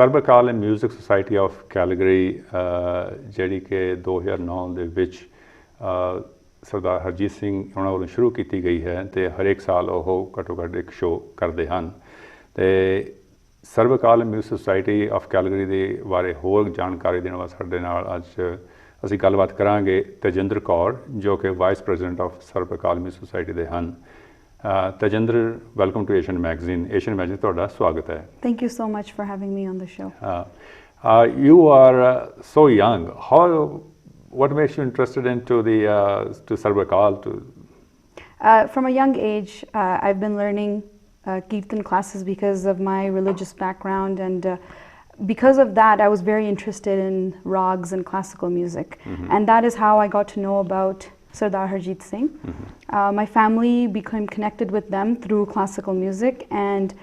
ਸਰਬ ਅਕਾਲ music society of Calgary ਜਿਹੜੀ ਕਿ 2009 ਦੇ ਵਿੱਚ ਸਰਦਾਰ ਹਰਜੀਤ ਸਿੰਘ ਉਹਨਾਂ ਵੱਲੋਂ ਸ਼ੁਰੂ ਕੀਤੀ ਗਈ ਹੈ ਅਤੇ ਹਰੇਕ ਸਾਲ ਉਹ ਘੱਟੋ ਘੱਟ ਇੱਕ ਸ਼ੋਅ ਕਰਦੇ ਹਨ ਅਤੇ ਸਰਬ ਅਕਾਲ ਮਿਊਜ਼ਿਕ ਸੁਸਾਇਟੀ ਆਫ ਕੈਲਗਰੀ ਦੇ ਬਾਰੇ ਹੋਰ ਜਾਣਕਾਰੀ ਦੇਣ ਵਾਸਤੇ ਸਾਡੇ ਨਾਲ ਅੱਜ ਅਸੀਂ ਗੱਲਬਾਤ ਕਰਾਂਗੇ ਤੇਜਿੰਦਰ ਕੌਰ ਜੋ ਕਿ ਵਾਈਸ ਪ੍ਰੈਜ਼ੀਡੈਂਟ ਆਫ ਸਰਬ ਅਕਾਲ ਮਿਊਜ਼ਿਕ ਸੁਸਾਇਟੀ ਦੇ ਹਨ Tejinder, welcome to Asian Magazine. Asian Magazine, ਤੁਹਾਡਾ ਸਵਾਗਤ ਹੈ. Thank you so much for having me on the show. You are so young. What makes you interested into to Sarb Akal? From a young age, I've been learning Kirtan classes because of my religious background, and because of that, I was very interested in rags and classical music, and that is how I got to know about Sardar Harjit Singh. My family became connected with them through classical music, and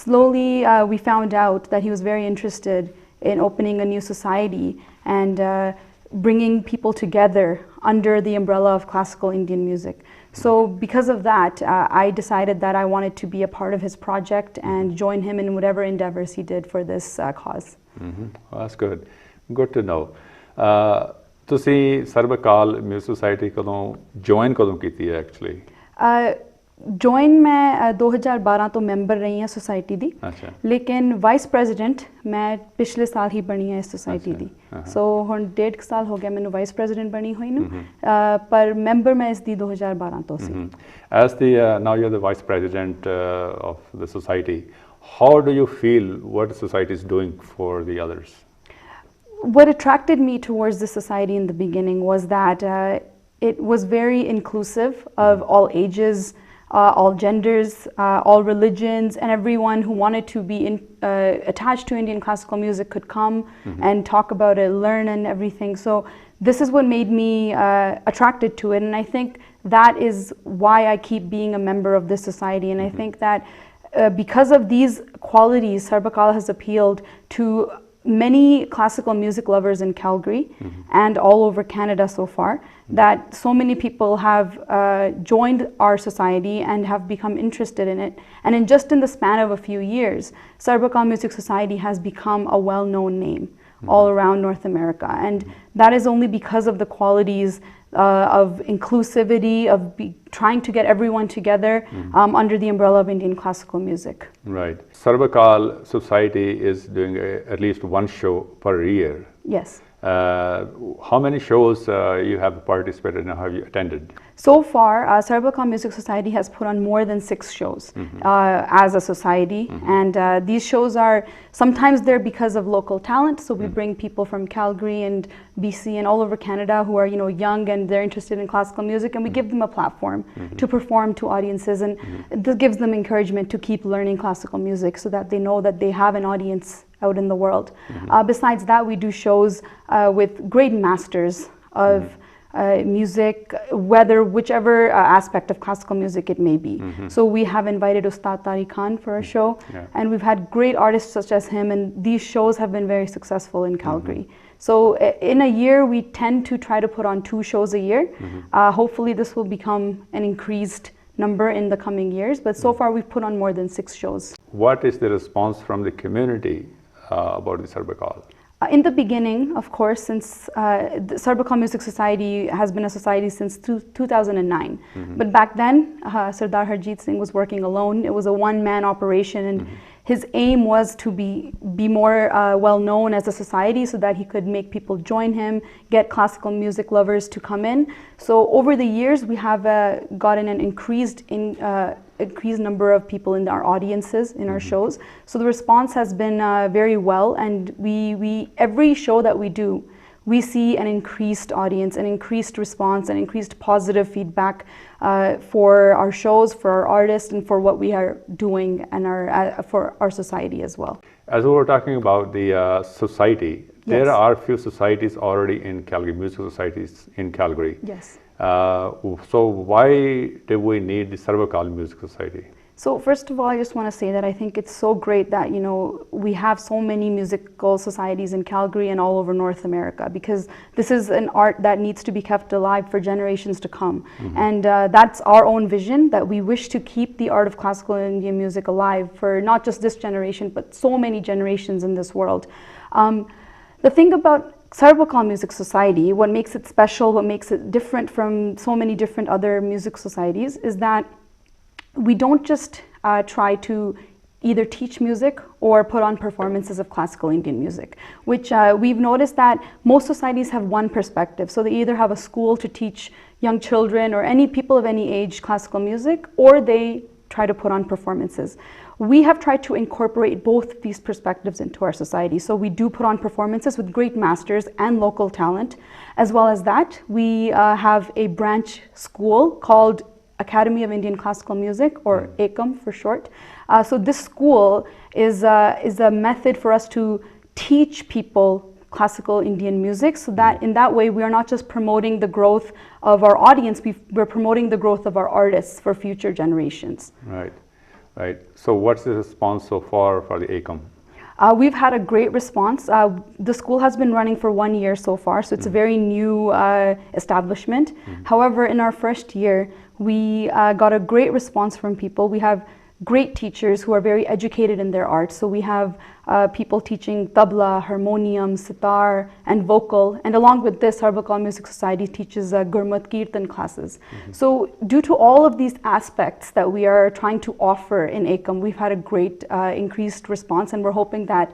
slowly we found out that he was very interested in opening a new society and bringing people together under the umbrella of classical Indian music. So because of that, I decided that I wanted to be a part of his project and join him in whatever endeavors he did for this cause. Well, that's good. Good to know. ਤੁਸੀਂ ਸਰਬ ਅਕਾਲ music society ਕਦੋਂ join ਕਦੋਂ ਕੀਤੀ ਹੈ actually? Join ਮੈਂ 2012 ਤੋਂ member ਰਹੀ ਹਾਂ ਸੁਸਾਇਟੀ ਦੀ, ਲੇਕਿਨ ਵਾਈਸ ਪ੍ਰੈਜ਼ੀਡੈਂਟ ਮੈਂ ਪਿਛਲੇ ਸਾਲ ਹੀ ਬਣੀ ਹਾਂ ਇਸ ਸੁਸਾਇਟੀ ਦੀ। ਸੋ ਹੁਣ 1.5 ਸਾਲ ਹੋ ਗਿਆ ਮੈਨੂੰ ਵਾਈਸ ਪ੍ਰੈਜ਼ੀਡੈਂਟ ਬਣੀ ਹੋਈ ਨੂੰ, ਪਰ ਮੈਂਬਰ ਮੈਂ ਇਸ ਦੀ 2012 ਤੋਂ ਸੀ। As now you're the vice president of the society, how do you feel what the society is doing for the others? What attracted me towards the society in the beginning was that it was very inclusive of all ages, all genders, all religions, and everyone who wanted to be attached to Indian classical music could come and talk about it, learn and everything. So this is what made me attracted to it, and I think that is why I keep being a member of this society. And I think that because of these qualities, Sarb Akal has appealed to many classical music lovers in Calgary and all over Canada so far, that so many people have joined our society and have become interested in it. And in just in the span of a few years, Sarb Akal Music Society has become a well-known name all around North America. And that is only because of the qualities of inclusivity, of trying to get everyone together under the umbrella of Indian classical music. Right. Sarb Akal Society is doing at least one show per year. Yes. How many shows you have participated in, have you attended? So far, Sarb Akal Music Society has put on more than 6 shows as a society, and these shows are sometimes they're because of local talent. So we bring people from Calgary and BC and all over Canada who are young and they're interested in classical music, and we give them a platform to perform to audiences, and this gives them encouragement to keep learning classical music so that they know that they have an audience out in the world. Besides that, we do shows with great masters of music, whichever aspect of classical music it may be. So we have invited Ustad Tariq Khan for a show, and we've had great artists such as him, and these shows have been very successful in Calgary. So in a year, we tend to try to put on 2 shows a year. Hopefully this will become an increased number in the coming years, but so far we've put on more than 6 shows. What is the response from the community about the Sarb Akal? In the beginning, of course, since the Sarb Akal Music Society has been a society since 2009. But back then, Sardar Harjit Singh was working alone. It was a one-man operation, and his aim was to be more well known as a society so that he could make people join him, get classical music lovers to come in. So over the years, we have gotten an increased number of people in our audiences, in our shows. So the response has been very well, and we every show that we do, we see an increased audience, an increased response, an increased positive feedback for our shows, for our artists, and for what we are doing and for our society as well. As we were talking about the society, there are few societies already in Calgary, music societies in Calgary. Yes. So why do we need the Sarb Akal Music Society? So first of all, I just want to say that I think it's so great that, you know, we have so many musical societies in Calgary and all over North America, because this is an art that needs to be kept alive for generations to come. And that's our own vision, that we wish to keep the art of classical Indian music alive for not just this generation, but so many generations in this world. The thing about Sarb Akal Music Society, what makes it special, what makes it different from so many different other music societies, is that we don't just try to either teach music or put on performances of classical Indian music, which we've noticed that most societies have one perspective. So they either have a school to teach young children or any people of any age classical music, or they try to put on performances. We have tried to incorporate both these perspectives into our society. So we do put on performances with great masters and local talent. As well as that, we have a branch school called Academy of Indian Classical Music, or AICM for short. So this school is a method for us to teach people classical Indian music, so that in that way we are not just promoting the growth of our audience, we're promoting the growth of our artists for future generations. Right, right. So what's the response so far for the AICM? We've had a great response. The school has been running for 1 year so far, so it's a very new establishment. However, in our first year, we got a great response from people. We have great teachers who are very educated in their art. So we have people teaching tabla, harmonium, sitar, and vocal. And along with this, Sarb Akal Music Society teaches Gurmat Kirtan classes. So due to all of these aspects that we are trying to offer in AICM, we've had a great increased response, and we're hoping that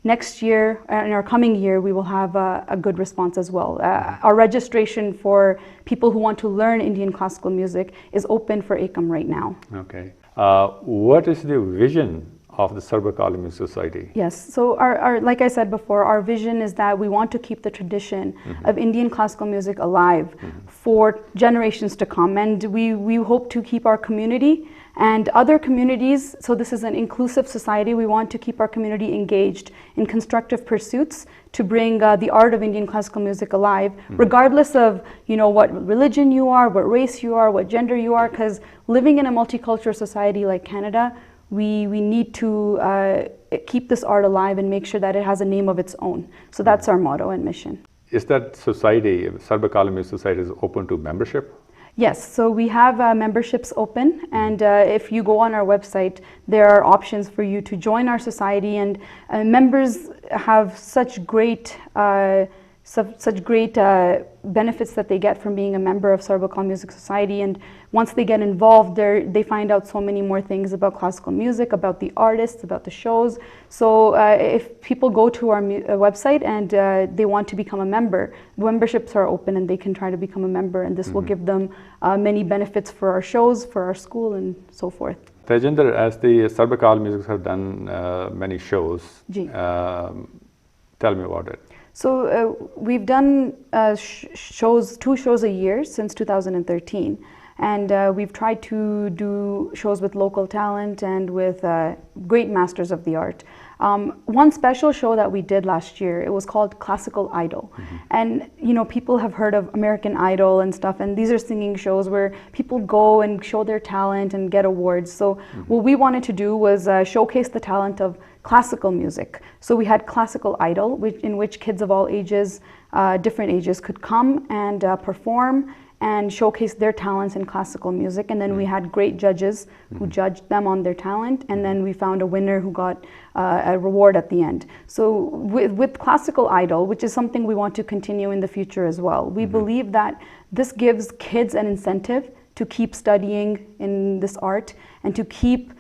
next year, in our coming year, we will have a good response as well. Our registration for people who want to learn Indian classical music is open for AICM right now. Okay. What is the vision of the Sarb Akal Music Society? Yes, so our like I said before, our vision is that we want to keep the tradition of Indian classical music alive for generations to come, and we hope to keep our community and other communities. So this is an inclusive society. We want to keep our community engaged in constructive pursuits to bring the art of Indian classical music alive, regardless of, you know, what religion you are, what race you are, what gender you are, because living in a multicultural society like Canada, we need to keep this art alive and make sure that it has a name of its own. So that's our motto and mission. Is that society, Sarb Akal Music Society, is open to membership? Yes, so we have memberships open, and if you go on our website, there are options for you to join our society, and members have such great benefits that they get from being a member of Sarb Akal Music Society. And once they get involved, they find out so many more things about classical music, about the artists, about the shows. So if people go to our website and they want to become a member, memberships are open and they can try to become a member, and this will give them many benefits for our shows, for our school, and so forth. Tejinder, as the Sarb Akal Music have done many shows, tell me about it. So we've done shows, 2 shows a year since 2013, and we've tried to do shows with local talent and with great masters of the art. One special show that we did last year, it was called Classical Idol. And you know, people have heard of American Idol and stuff, and these are singing shows where people go and show their talent and get awards. So what we wanted to do was showcase the talent of classical music. So we had Classical Idol, in which kids of all ages, different ages, could come and perform and showcase their talents in classical music. And then we had great judges who judged them on their talent, and then we found a winner who got a reward at the end. So with Classical Idol, which is something we want to continue in the future as well, we believe that this gives kids an incentive to keep studying in this art and to keep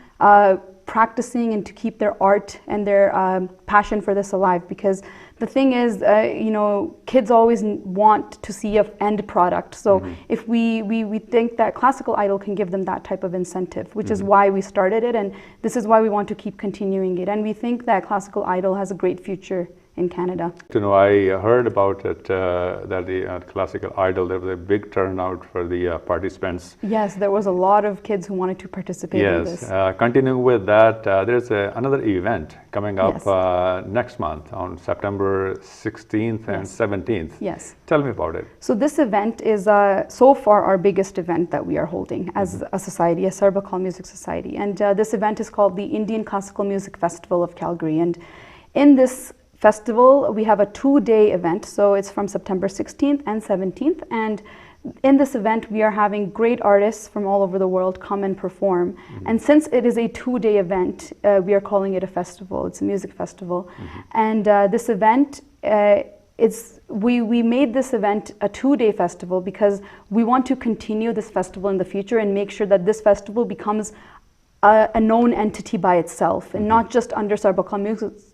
practicing and to keep their art and their passion for this alive. Because the thing is, you know, kids always want to see an end product. So if we think that Classical Idol can give them that type of incentive, which is why we started it, and this is why we want to keep continuing it. And we think that Classical Idol has a great future in Canada. You know, I heard about it, that the Classical Idol, there was a big turnout for the participants. Yes, there was a lot of kids who wanted to participate in this. Yes, continuing with that, there's another event coming up Yes. next month on September 16th and 17th. Yes. Tell me about it. So this event is so far our biggest event that we are holding as a society, a Sarb Akal Music Society. And this event is called the Indian Classical Music Festival of Calgary. And in this festival, we have a 2-day event. So it's from September 16th and 17th. And in this event, we are having great artists from all over the world come and perform. And since it is a 2-day event, we are calling it a festival. It's a music festival. And this event, we made this event a 2-day festival because we want to continue this festival in the future and make sure that this festival becomes a known entity by itself, and not just under Sarb Akal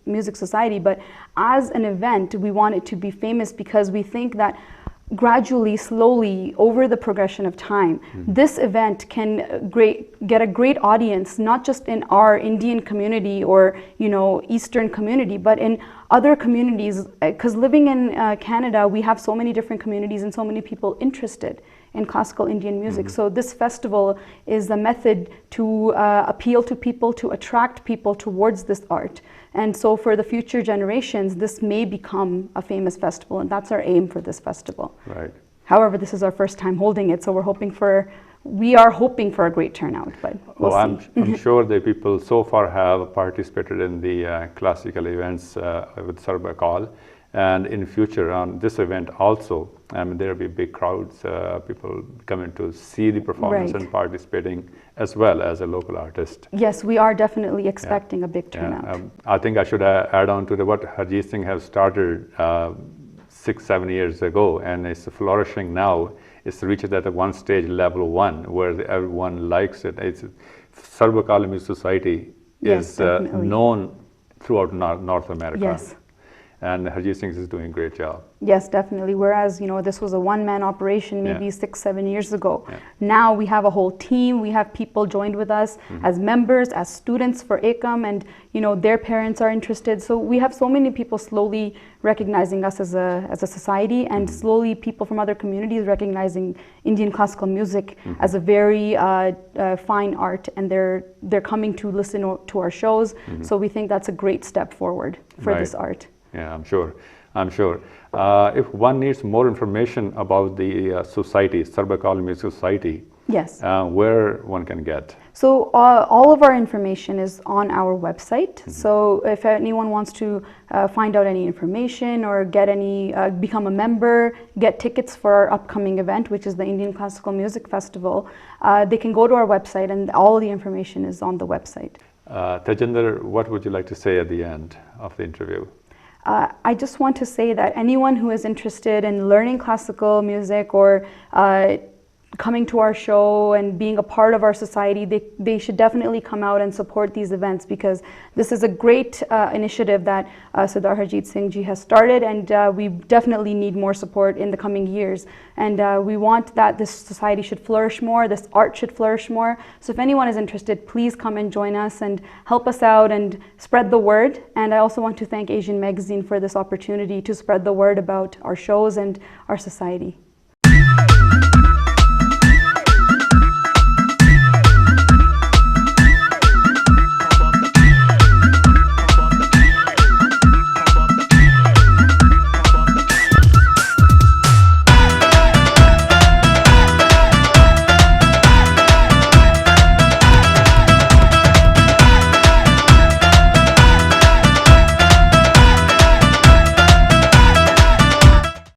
Music Society, but as an event, we want it to be famous because we think that gradually, slowly, over the progression of time, this event can get a great audience, not just in our Indian community or, you know, Eastern community, but in other communities. Because living in Canada, we have so many different communities and so many people interested in classical Indian music. So this festival is a method to appeal to people, to attract people towards this art. And so for the future generations, this may become a famous festival, and that's our aim for this festival. Right. However, this is our first time holding it, so we are hoping for a great turnout, but we'll see. I'm sure the people so far have participated in the classical events with Sarb Akal. And in future on this event also, there will be big crowds, people coming to see the performance and participating as well as a local artist. Yes, we are definitely expecting a big turnout. I think I should add on to what Harjeet Singh has started 6-7 years ago, and it's flourishing now. It's reached at a one stage level 1 where everyone likes it. It's Sarb Akal Music Society is known throughout North America. Yes. And Harjeet Singh is doing a great job. Yes, definitely. Whereas, you know, this was a one-man operation maybe 6-7 years ago. Now we have a whole team. We have people joined with us as members, as students for ACOM, and, you know, their parents are interested. So we have so many people slowly recognizing us as a society, and slowly people from other communities recognizing Indian classical music as a very fine art, and they're coming to listen to our shows. So we think that's a great step forward for this art. Yeah, I'm sure. If one needs more information about the society, Sarb Akal Music Society, yes, where one can get? So all of our information is on our website. So if anyone wants to find out any information or get become a member, get tickets for our upcoming event, which is the Indian Classical Music Festival, they can go to our website, and all the information is on the website. Tejinder, what would you like to say at the end of the interview? I just want to say that anyone who is interested in learning classical music or coming to our show and being a part of our society, they should definitely come out and support these events, because this is a great initiative that Sardar Harjeet Singh Ji has started, and we definitely need more support in the coming years. And we want that this society should flourish more, this art should flourish more. So if anyone is interested, please come and join us and help us out and spread the word. And I also want to thank Asian Magazine for this opportunity to spread the word about our shows and our society.